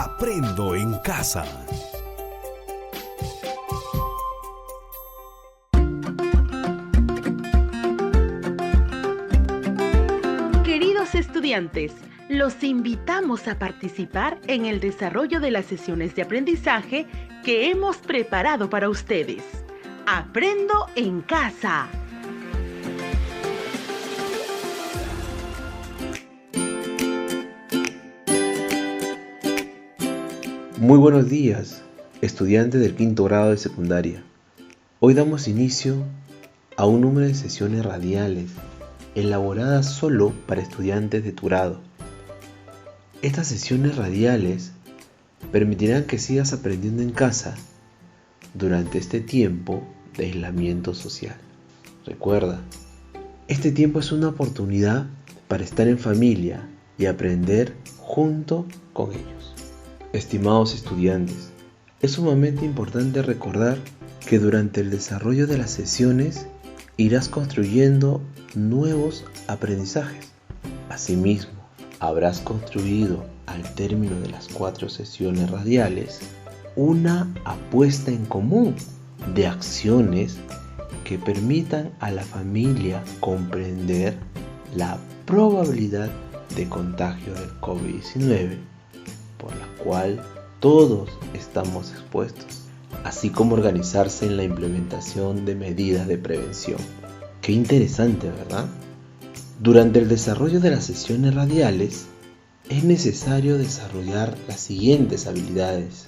Aprendo en casa. Queridos estudiantes, los invitamos a participar en el desarrollo de las sesiones de aprendizaje que hemos preparado para ustedes. Aprendo en casa. Muy buenos días, estudiantes del quinto grado de secundaria. Hoy damos inicio a un número de sesiones radiales elaboradas solo para estudiantes de tu grado. Estas sesiones radiales permitirán que sigas aprendiendo en casa durante este tiempo de aislamiento social. Recuerda, este tiempo es una oportunidad para estar en familia y aprender junto con ellos. Estimados estudiantes, es sumamente importante recordar que durante el desarrollo de las sesiones irás construyendo nuevos aprendizajes. Asimismo, habrás construido al término de las 4 sesiones radiales una apuesta en común de acciones que permitan a la familia comprender la probabilidad de contagio del COVID-19 por la cual todos estamos expuestos, así como organizarse en la implementación de medidas de prevención. Qué interesante, ¿verdad? Durante el desarrollo de las sesiones radiales, es necesario desarrollar las siguientes habilidades: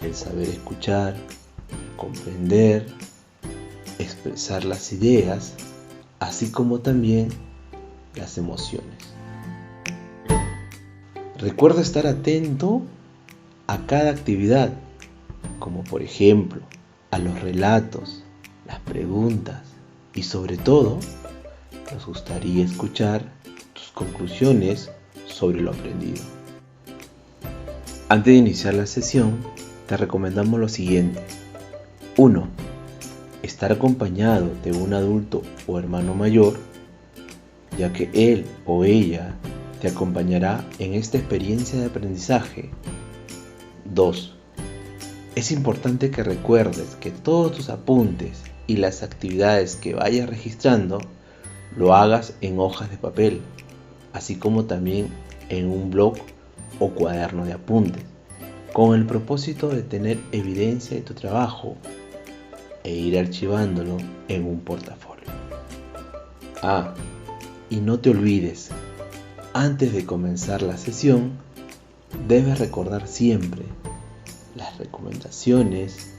el saber escuchar, comprender, expresar las ideas, así como también las emociones. Recuerda estar atento a cada actividad, como por ejemplo a los relatos, las preguntas y sobre todo, nos gustaría escuchar tus conclusiones sobre lo aprendido. Antes de iniciar la sesión, te recomendamos lo siguiente. 1. Estar acompañado de un adulto o hermano mayor, ya que él o ella te acompañará en esta experiencia de aprendizaje. 2. Es importante que recuerdes que todos tus apuntes y las actividades que vayas registrando lo hagas en hojas de papel, así como también en un blog o cuaderno de apuntes, con el propósito de tener evidencia de tu trabajo e ir archivándolo en un portafolio. Y no te olvides, antes de comenzar la sesión, debes recordar siempre las recomendaciones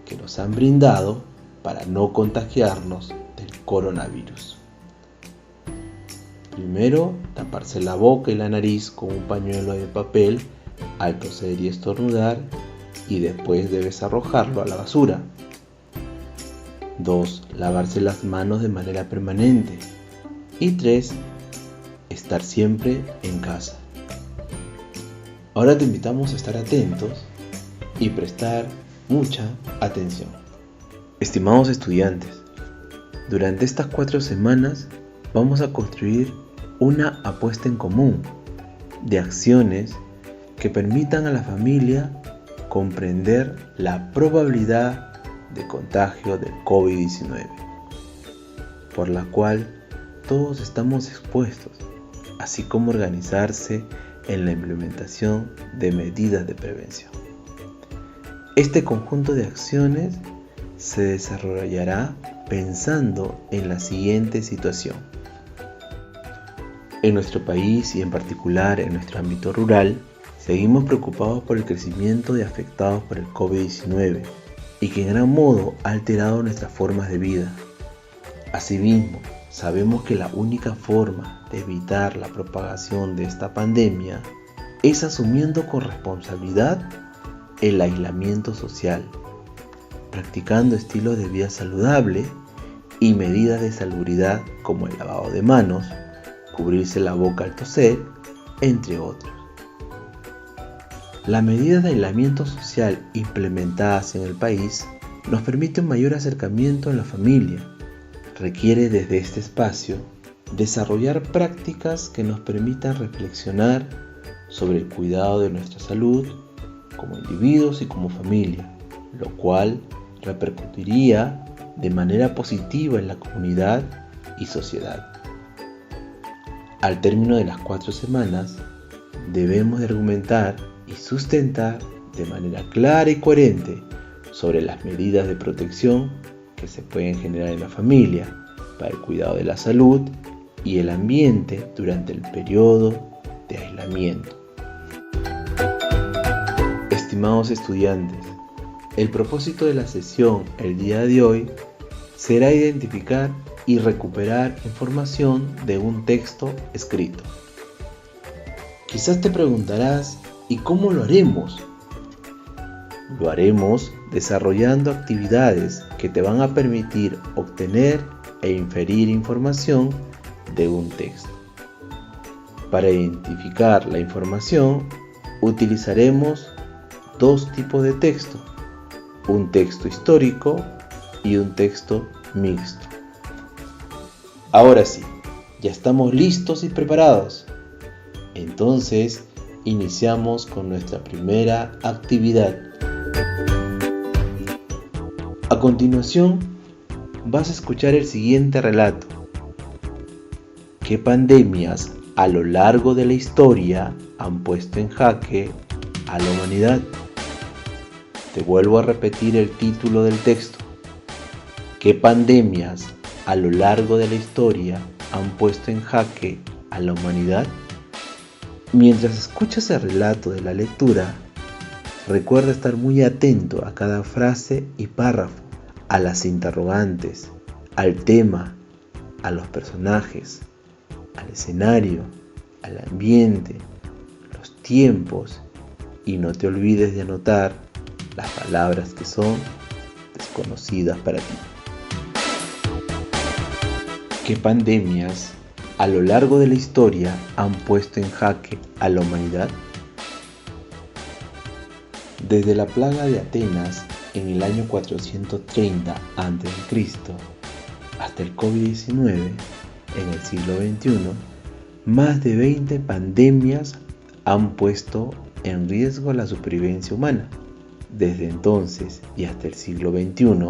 que nos han brindado para no contagiarnos del coronavirus. Primero, taparse la boca y la nariz con un pañuelo de papel al toser y estornudar, y después debes arrojarlo a la basura. 2. Lavarse las manos de manera permanente. Y 3. Estar siempre en casa. Ahora te invitamos a estar atentos y prestar mucha atención. Estimados estudiantes, durante estas 4 semanas vamos a construir una apuesta en común de acciones que permitan a la familia comprender la probabilidad de contagio del COVID-19, por la cual todos estamos expuestos, así como organizarse en la implementación de medidas de prevención. Este conjunto de acciones se desarrollará pensando en la siguiente situación. En nuestro país y en particular en nuestro ámbito rural, seguimos preocupados por el crecimiento de afectados por el COVID-19 y que en gran modo ha alterado nuestras formas de vida. Asimismo, sabemos que la única forma de evitar la propagación de esta pandemia es asumiendo con responsabilidad el aislamiento social, practicando estilos de vida saludable y medidas de salubridad como el lavado de manos, cubrirse la boca al toser, entre otros. Las medidas de aislamiento social implementadas en el país nos permiten un mayor acercamiento en la familia. Requiere desde este espacio desarrollar prácticas que nos permitan reflexionar sobre el cuidado de nuestra salud como individuos y como familia, lo cual repercutiría de manera positiva en la comunidad y sociedad. Al término de las 4 semanas, debemos de argumentar y sustentar de manera clara y coherente sobre las medidas de protección que se pueden generar en la familia para el cuidado de la salud y el ambiente durante el periodo de aislamiento. Estimados estudiantes, el propósito de la sesión el día de hoy será identificar y recuperar información de un texto escrito. Quizás te preguntarás, ¿y cómo lo haremos? Lo haremos desarrollando actividades que te van a permitir obtener e inferir información de un texto. Para identificar la información, utilizaremos 2 tipos de texto, un texto histórico y un texto mixto. Ahora sí, ya estamos listos y preparados. Entonces, iniciamos con nuestra primera actividad. A continuación, vas a escuchar el siguiente relato. ¿Qué pandemias a lo largo de la historia han puesto en jaque a la humanidad? Te vuelvo a repetir el título del texto. ¿Qué pandemias a lo largo de la historia han puesto en jaque a la humanidad? Mientras escuchas el relato de la lectura, recuerda estar muy atento a cada frase y párrafo, a las interrogantes, al tema, a los personajes, al escenario, al ambiente, los tiempos, y no te olvides de anotar las palabras que son desconocidas para ti. ¿Qué pandemias a lo largo de la historia han puesto en jaque a la humanidad? Desde la plaga de Atenas en el año 430 a.C. hasta el COVID-19 en el siglo XXI, más de 20 pandemias han puesto en riesgo la supervivencia humana. Desde entonces y hasta el siglo XXI,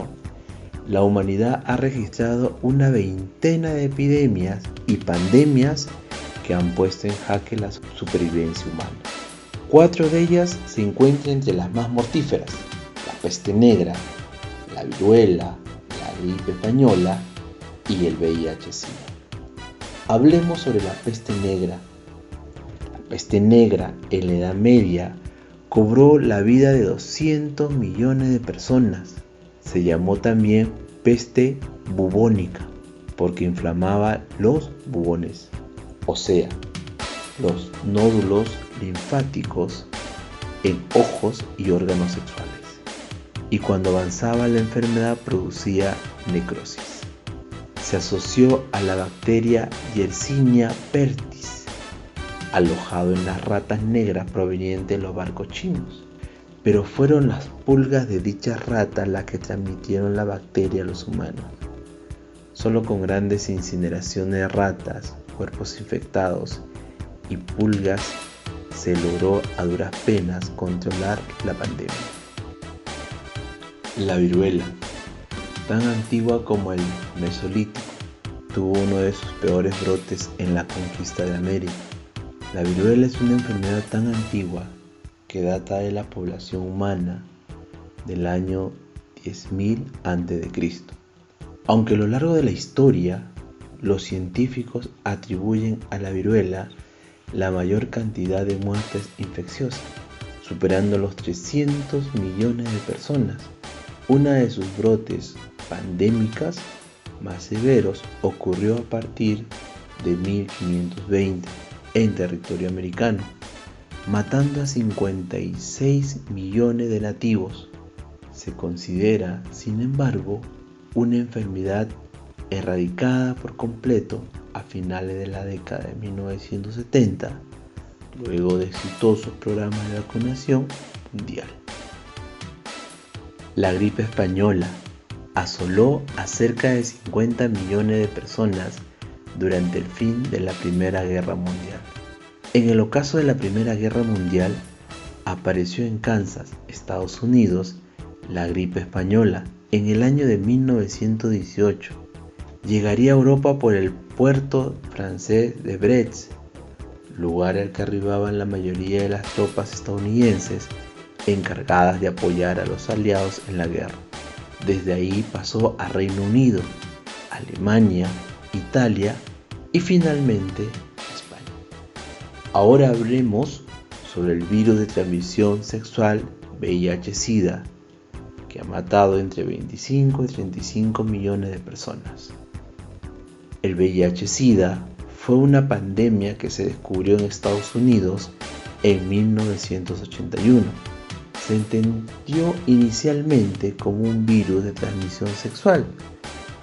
la humanidad ha registrado una veintena de epidemias y pandemias que han puesto en jaque la supervivencia humana. 4 de ellas se encuentran entre las más mortíferas: la peste negra, la viruela, la gripe española y el VIH-Sida. Hablemos sobre la peste negra. La peste negra en la Edad Media cobró la vida de 200 millones de personas. Se llamó también peste bubónica porque inflamaba los bubones, o sea, los nódulos linfáticos en ojos y órganos sexuales. Y cuando avanzaba la enfermedad producía necrosis. Se asoció a la bacteria Yersinia pestis, alojado en las ratas negras provenientes de los barcos chinos. Pero fueron las pulgas de dichas ratas las que transmitieron la bacteria a los humanos. Solo con grandes incineraciones de ratas, cuerpos infectados y pulgas se logró a duras penas controlar la pandemia. La viruela, tan antigua como el Mesolítico, tuvo uno de sus peores brotes en la conquista de América. La viruela es una enfermedad tan antigua que data de la población humana del año 10.000 a.C. Aunque a lo largo de la historia los científicos atribuyen a la viruela la mayor cantidad de muertes infecciosas, superando los 300 millones de personas. Una de sus brotes pandémicas más severos ocurrió a partir de 1520 en territorio americano, matando a 56 millones de nativos. Se considera, sin embargo, una enfermedad erradicada por completo a finales de la década de 1970, luego de exitosos programas de vacunación mundial. La gripe española asoló a cerca de 50 millones de personas durante el fin de la Primera Guerra Mundial. En el ocaso de la Primera Guerra Mundial, apareció en Kansas, Estados Unidos, la gripe española en el año de 1918. Llegaría a Europa por el puerto francés de Brest, lugar al que arribaban la mayoría de las tropas estadounidenses encargadas de apoyar a los aliados en la guerra. Desde ahí pasó a Reino Unido, Alemania, Italia y finalmente España. Ahora hablaremos sobre el virus de transmisión sexual VIH-Sida, que ha matado entre 25 y 35 millones de personas. El VIH-Sida fue una pandemia que se descubrió en Estados Unidos en 1981. Se entendió inicialmente como un virus de transmisión sexual,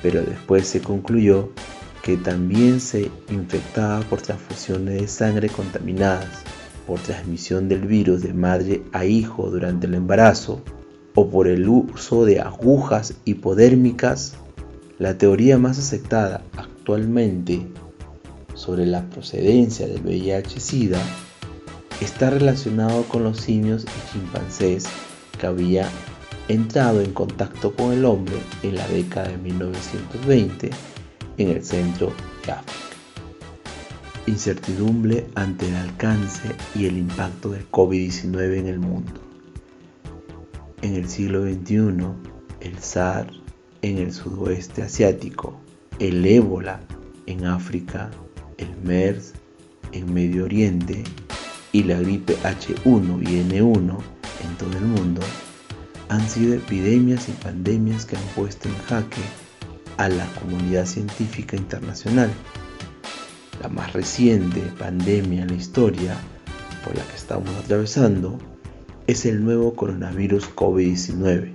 pero después se concluyó que también se infectaba por transfusiones de sangre contaminadas, por transmisión del virus de madre a hijo durante el embarazo o por el uso de agujas hipodérmicas. La teoría más aceptada actualmente sobre la procedencia del VIH-Sida está relacionado con los simios y chimpancés que había entrado en contacto con el hombre en la década de 1920 en el centro de África. Incertidumbre ante el alcance y el impacto del COVID-19 en el mundo. En el siglo XXI, el SARS en el sudoeste asiático, el ébola en África, el MERS en Medio Oriente y la gripe H1 y N1 en todo el mundo han sido epidemias y pandemias que han puesto en jaque a la comunidad científica internacional. La más reciente pandemia en la historia por la que estamos atravesando es el nuevo coronavirus COVID-19,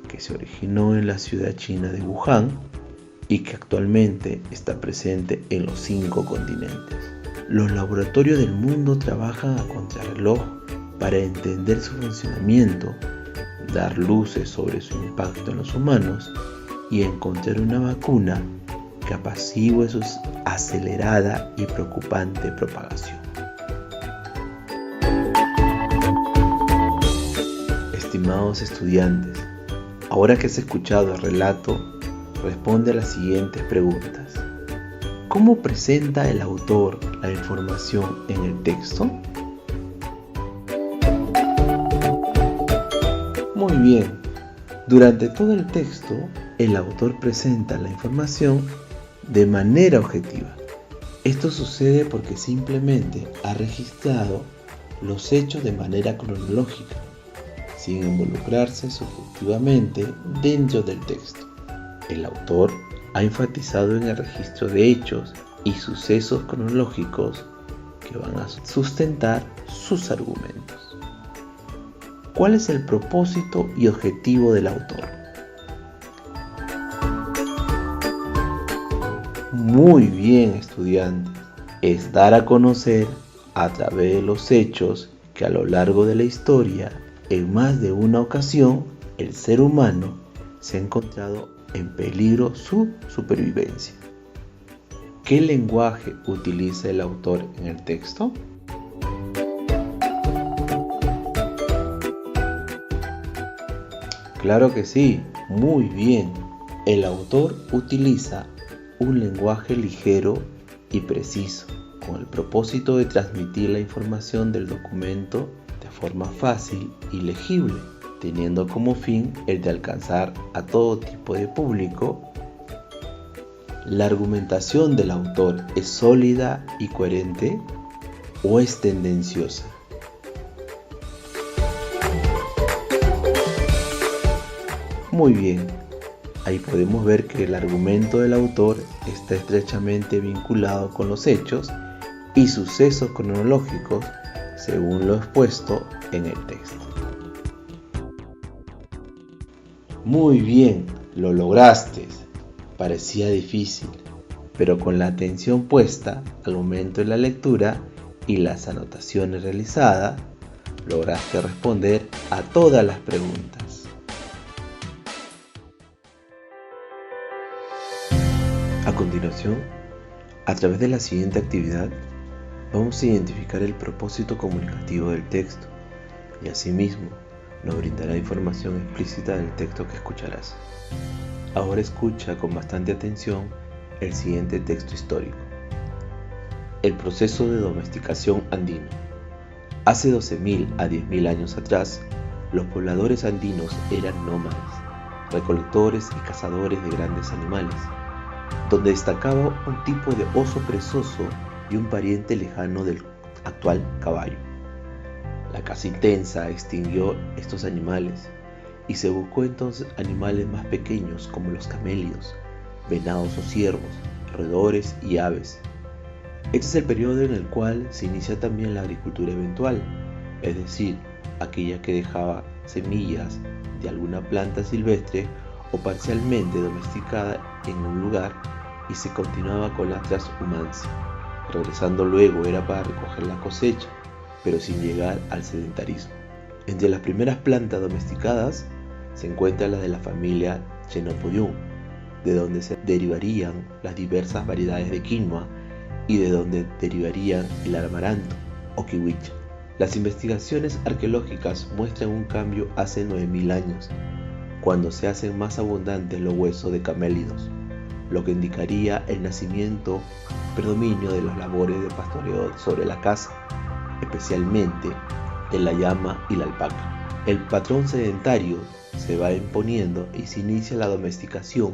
que se originó en la ciudad china de Wuhan y que actualmente está presente en los 5 continentes. Los laboratorios del mundo trabajan a contrarreloj para entender su funcionamiento, dar luces sobre su impacto en los humanos y encontrar una vacuna que apacigüe su acelerada y preocupante propagación. Estimados estudiantes, ahora que has escuchado el relato, responde a las siguientes preguntas. ¿Cómo presenta el autor la información en el texto? Muy bien, durante todo el texto, el autor presenta la información de manera objetiva. Esto sucede porque simplemente ha registrado los hechos de manera cronológica, sin involucrarse subjetivamente dentro del texto. El autor ha enfatizado en el registro de hechos y sucesos cronológicos que van a sustentar sus argumentos. ¿Cuál es el propósito y objetivo del autor? Muy bien, estudiantes, es dar a conocer a través de los hechos que a lo largo de la historia, en más de una ocasión, el ser humano se ha encontrado en peligro su supervivencia. ¿Qué lenguaje utiliza el autor en el texto? Claro que sí, muy bien. El autor utiliza un lenguaje ligero y preciso, con el propósito de transmitir la información del documento de forma fácil y legible, teniendo como fin el de alcanzar a todo tipo de público. ¿La argumentación del autor es sólida y coherente o es tendenciosa? Muy bien, ahí podemos ver que el argumento del autor está estrechamente vinculado con los hechos y sucesos cronológicos según lo expuesto en el texto. Muy bien, lo lograste. Parecía difícil, pero con la atención puesta al momento de la lectura y las anotaciones realizadas, lograste responder a todas las preguntas. A continuación, a través de la siguiente actividad, vamos a identificar el propósito comunicativo del texto y asimismo nos brindará información explícita del texto que escucharás. Ahora escucha con bastante atención el siguiente texto histórico. El proceso de domesticación andino. Hace 12.000 a 10.000 años atrás, los pobladores andinos eran nómades, recolectores y cazadores de grandes animales, donde destacaba un tipo de oso perezoso y un pariente lejano del actual caballo. La caza intensa extinguió estos animales y se buscó entonces animales más pequeños como los camélidos, venados o ciervos, roedores y aves. Este es el periodo en el cual se inicia también la agricultura eventual, es decir, aquella que dejaba semillas de alguna planta silvestre o parcialmente domesticada en un lugar y se continuaba con la transhumancia. Regresando luego era para recoger la cosecha, pero sin llegar al sedentarismo. Entre las primeras plantas domesticadas se encuentra la de la familia Chenopodium, de donde se derivarían las diversas variedades de quinoa y de donde derivarían el amaranto o kiwicha. Las investigaciones arqueológicas muestran un cambio hace 9.000 años, cuando se hacen más abundantes los huesos de camélidos, lo que indicaría el predominio de las labores de pastoreo sobre la caza, especialmente de la llama y la alpaca. El patrón sedentario se va imponiendo y se inicia la domesticación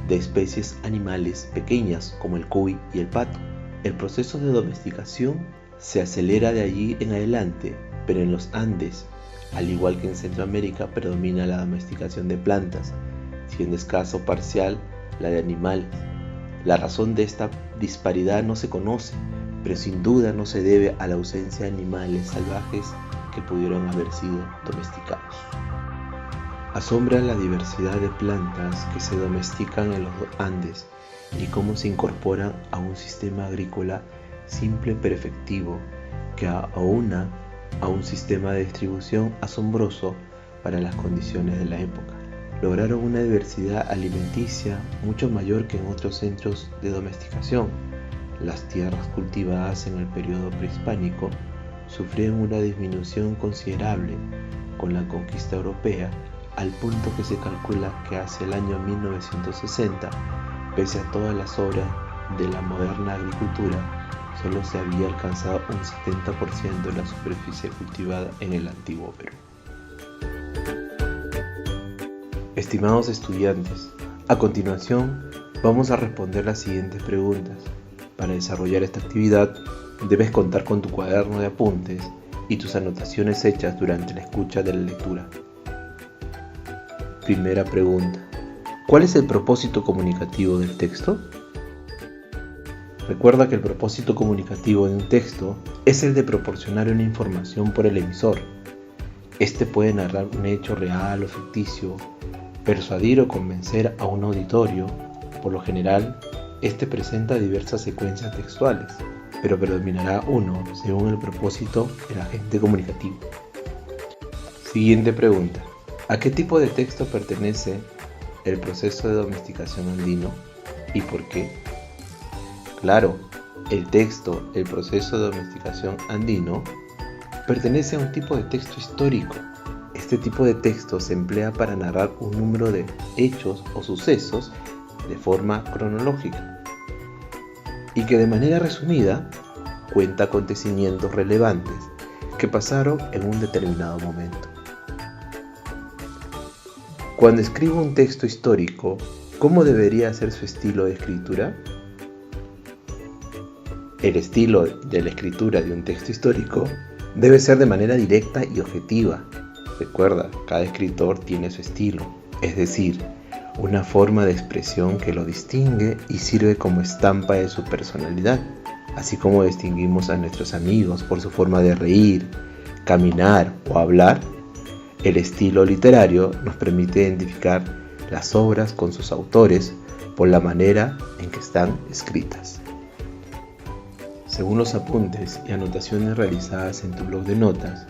de especies animales pequeñas como el cuy y el pato. El proceso de domesticación se acelera de allí en adelante, pero en los Andes, al igual que en Centroamérica, predomina la domesticación de plantas, siendo escaso parcial la de animales. La razón de esta disparidad no se conoce, pero sin duda no se debe a la ausencia de animales salvajes que pudieron haber sido domesticados. Asombra la diversidad de plantas que se domestican en los Andes y cómo se incorporan a un sistema agrícola simple pero efectivo que aúna a un sistema de distribución asombroso para las condiciones de la época. Lograron una diversidad alimenticia mucho mayor que en otros centros de domesticación. Las tierras cultivadas en el periodo prehispánico sufrieron una disminución considerable con la conquista europea, al punto que se calcula que hacia el año 1960, pese a todas las obras de la moderna agricultura, solo se había alcanzado un 70% de la superficie cultivada en el antiguo Perú. Estimados estudiantes, a continuación vamos a responder las siguientes preguntas. Para desarrollar esta actividad, debes contar con tu cuaderno de apuntes y tus anotaciones hechas durante la escucha de la lectura. Primera pregunta. ¿Cuál es el propósito comunicativo del texto? Recuerda que el propósito comunicativo de un texto es el de proporcionar una información por el emisor. Este puede narrar un hecho real o ficticio, persuadir o convencer a un auditorio. Por lo general, este presenta diversas secuencias textuales, pero predominará uno según el propósito del agente comunicativo. Siguiente pregunta. ¿A qué tipo de texto pertenece el proceso de domesticación andino y por qué? Claro, el proceso de domesticación andino pertenece a un tipo de texto histórico. Este tipo de texto se emplea para narrar un número de hechos o sucesos de forma cronológica y que de manera resumida cuenta acontecimientos relevantes que pasaron en un determinado momento. Cuando escribo un texto histórico, ¿cómo debería ser su estilo de escritura? El estilo de la escritura de un texto histórico debe ser de manera directa y objetiva. Recuerda, cada escritor tiene su estilo, es decir, una forma de expresión que lo distingue y sirve como estampa de su personalidad, así como distinguimos a nuestros amigos por su forma de reír, caminar o hablar. El estilo literario nos permite identificar las obras con sus autores por la manera en que están escritas. Según los apuntes y anotaciones realizadas en tu blog de notas,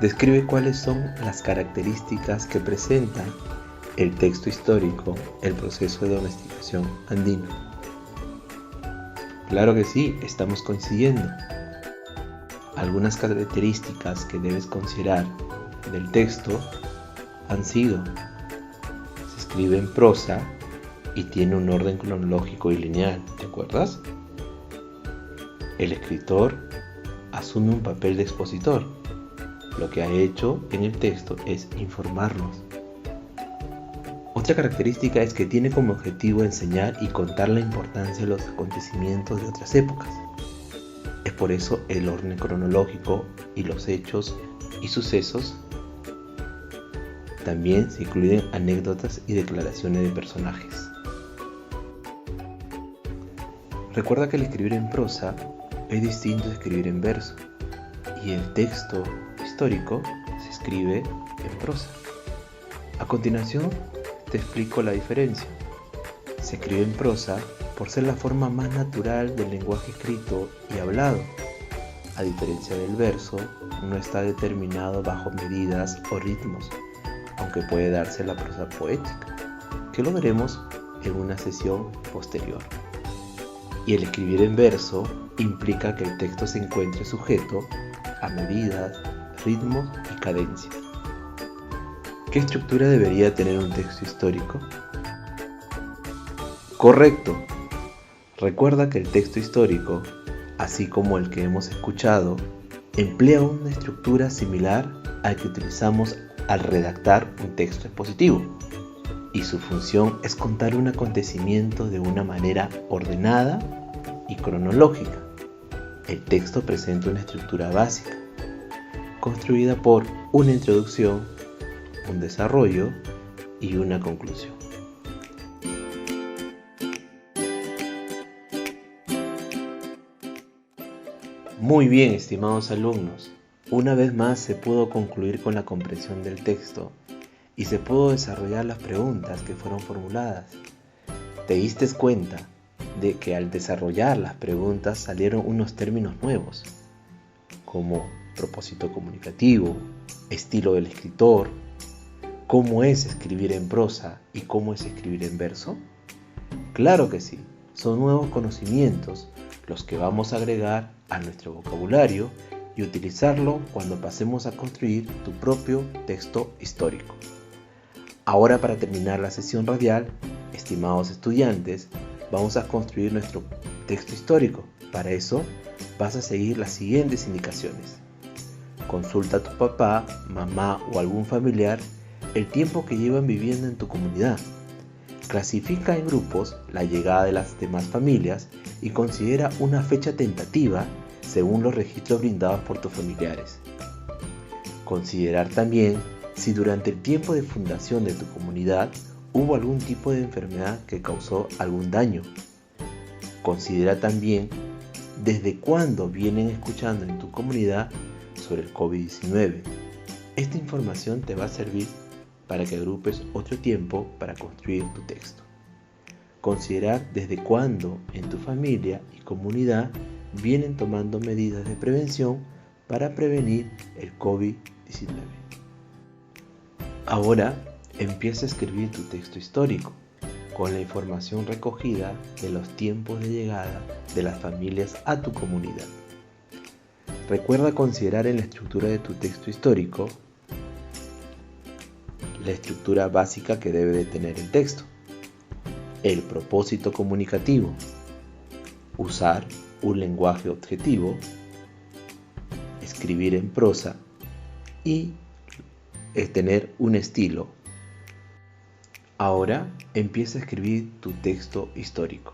describe cuáles son las características que presenta el texto histórico, el proceso de domesticación andino. Claro que sí, estamos coincidiendo. Algunas características que debes considerar del texto han sido: se escribe en prosa y tiene un orden cronológico y lineal, ¿te acuerdas? El escritor asume un papel de expositor. Lo que ha hecho en el texto es informarnos. Otra característica es que tiene como objetivo enseñar y contar la importancia de los acontecimientos de otras épocas. Es por eso el orden cronológico y los hechos y sucesos. También se incluyen anécdotas y declaraciones de personajes. Recuerda que el escribir en prosa es distinto de escribir en verso, y el texto histórico se escribe en prosa. A continuación te explico la diferencia. Se escribe en prosa por ser la forma más natural del lenguaje escrito y hablado. A diferencia del verso, no está determinado bajo medidas o ritmos, aunque puede darse la prosa poética, que lo veremos en una sesión posterior. Y el escribir en verso implica que el texto se encuentre sujeto a medidas, ritmos y cadencia. ¿Qué estructura debería tener un texto histórico? Correcto. Recuerda que el texto histórico, así como el que hemos escuchado, emplea una estructura similar a la que utilizamos al redactar un texto expositivo, y su función es contar un acontecimiento de una manera ordenada y cronológica. El texto presenta una estructura básica, construida por una introducción, un desarrollo y una conclusión. Muy bien, estimados alumnos, una vez más se pudo concluir con la comprensión del texto y se pudo desarrollar las preguntas que fueron formuladas. ¿Te diste cuenta de que al desarrollar las preguntas salieron unos términos nuevos, como propósito comunicativo, estilo del escritor, cómo es escribir en prosa y cómo es escribir en verso? Claro que sí, son nuevos conocimientos los que vamos a agregar a nuestro vocabulario y utilizarlo cuando pasemos a construir tu propio texto histórico. Ahora, para terminar la sesión radial, estimados estudiantes, vamos a construir nuestro texto histórico. Para eso vas a seguir las siguientes indicaciones. Consulta a tu papá, mamá o algún familiar el tiempo que llevan viviendo en tu comunidad. Clasifica en grupos la llegada de las demás familias y considera una fecha tentativa según los registros brindados por tus familiares. Considerar también si durante el tiempo de fundación de tu comunidad hubo algún tipo de enfermedad que causó algún daño. Considera también desde cuándo vienen escuchando en tu comunidad sobre el COVID-19. Esta información te va a servir para que agrupes otro tiempo para construir tu texto. Considerar desde cuándo en tu familia y comunidad vienen tomando medidas de prevención para prevenir el COVID-19. Ahora empieza a escribir tu texto histórico con la información recogida de los tiempos de llegada de las familias a tu comunidad. Recuerda considerar en la estructura de tu texto histórico la estructura básica que debe de tener el texto. El propósito comunicativo. Usar un lenguaje objetivo. Escribir en prosa. Y tener un estilo. Ahora empieza a escribir tu texto histórico.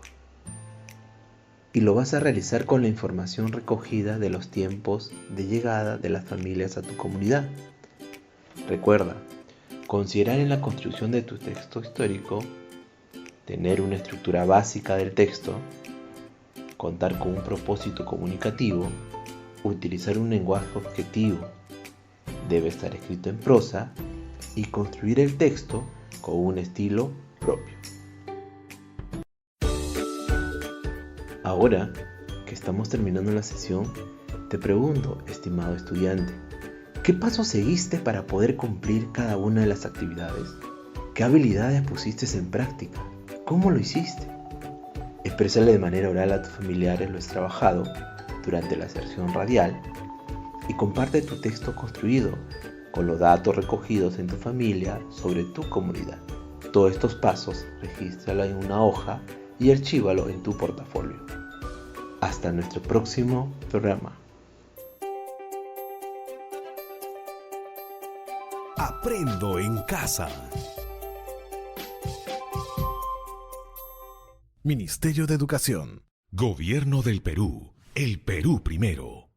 Y lo vas a realizar con la información recogida de los tiempos de llegada de las familias a tu comunidad. Recuerda, considerar en la construcción de tu texto histórico, tener una estructura básica del texto, contar con un propósito comunicativo, utilizar un lenguaje objetivo, debe estar escrito en prosa y construir el texto con un estilo propio. Ahora que estamos terminando la sesión, te pregunto, estimado estudiante, ¿qué pasos seguiste para poder cumplir cada una de las actividades? ¿Qué habilidades pusiste en práctica? ¿Cómo lo hiciste? Exprésale de manera oral a tus familiares lo has trabajado durante la sesión radial y comparte tu texto construido con los datos recogidos en tu familia sobre tu comunidad. Todos estos pasos, regístralo en una hoja y archívalo en tu portafolio. Hasta nuestro próximo programa. Aprendo en casa. Ministerio de Educación. Gobierno del Perú. El Perú primero.